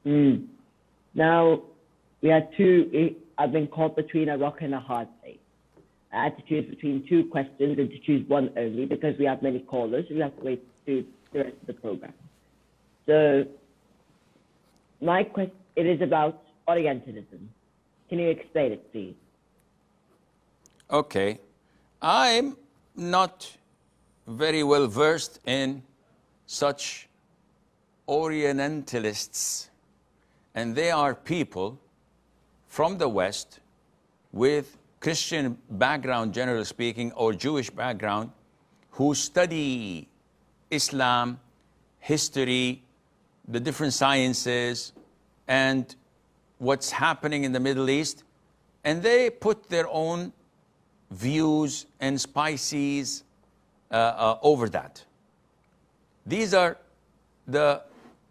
Mm. Now, I've been caught between a rock and a hard place. I had to choose between two questions and to choose one only because we have many callers. We have to wait to the rest of the program. So, my question, it is about Orientalism. Can you explain it, please? Okay. I'm not very well versed in such Orientalists, and they are people from the West with Christian background, generally speaking, or Jewish background, who study Islam, history, the different sciences, and what's happening in the Middle East, and they put their own views and spices over that. These are the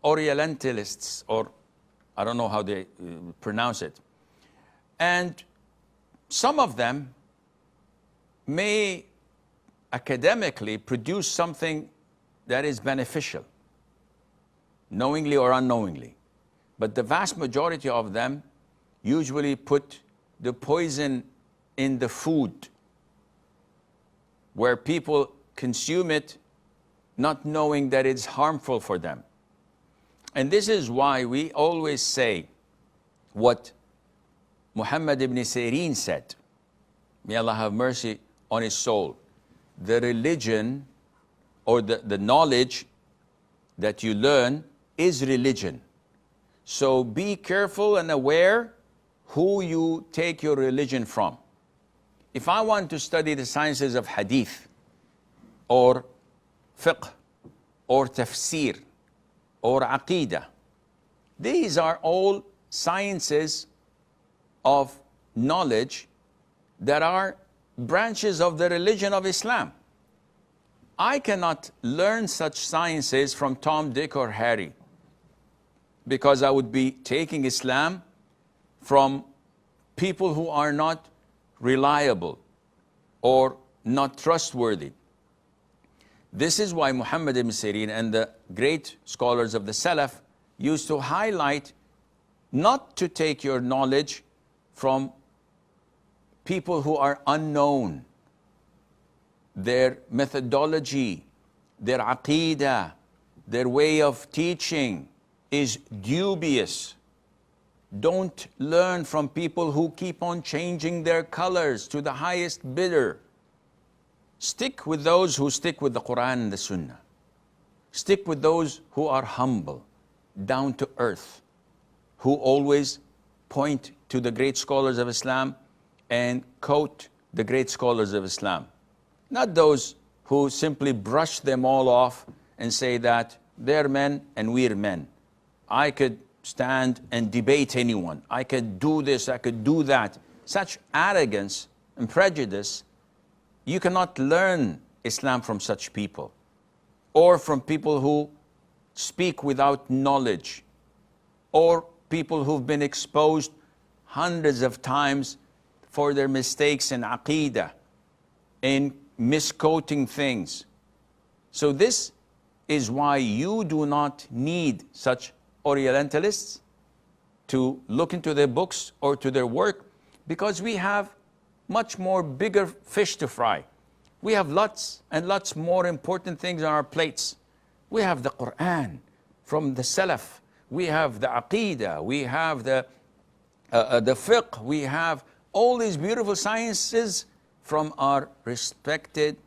Orientalists, or I don't know how they pronounce it. And some of them may academically produce something that is beneficial, knowingly or unknowingly. But the vast majority of them usually put the poison in the food, where people consume it not knowing that it's harmful for them. And this is why we always say what Muhammad ibn Sirin said. May Allah have mercy on his soul. The religion or the knowledge that you learn is religion. So be careful and aware who you take your religion from. If I want to study the sciences of hadith or fiqh or tafsir or aqidah, these are all sciences of knowledge that are branches of the religion of Islam. I cannot learn such sciences from Tom, Dick, or Harry, because I would be taking Islam from people who are not reliable or not trustworthy. This is why Muhammad ibn Sirin and the great scholars of the Salaf used to highlight not to take your knowledge from people who are unknown. Their methodology, their aqidah, their way of teaching is dubious. Don't learn from people who keep on changing their colors to the highest bidder. Stick with those who stick with the Quran and the Sunnah. Stick with those who are humble, down to earth, who always point to the great scholars of Islam and quote the great scholars of Islam. Not those who simply brush them all off and say that they're men and we're men. I could stand and debate anyone. I could do this, I could do that. Such arrogance and prejudice, you cannot learn Islam from such people, or from people who speak without knowledge, or people who've been exposed hundreds of times for their mistakes in aqidah, in misquoting things. So this is why you do not need such Orientalists to look into their books or to their work, because we have much more bigger fish to fry. We have lots and lots more important things on our plates. We have the Quran from the Salaf. We have the Aqidah. We have the fiqh. We have all these beautiful sciences from our respected,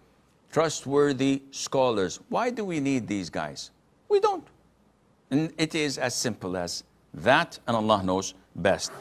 trustworthy scholars. Why do we need these guys? We don't. And it is as simple as that, and Allah knows best.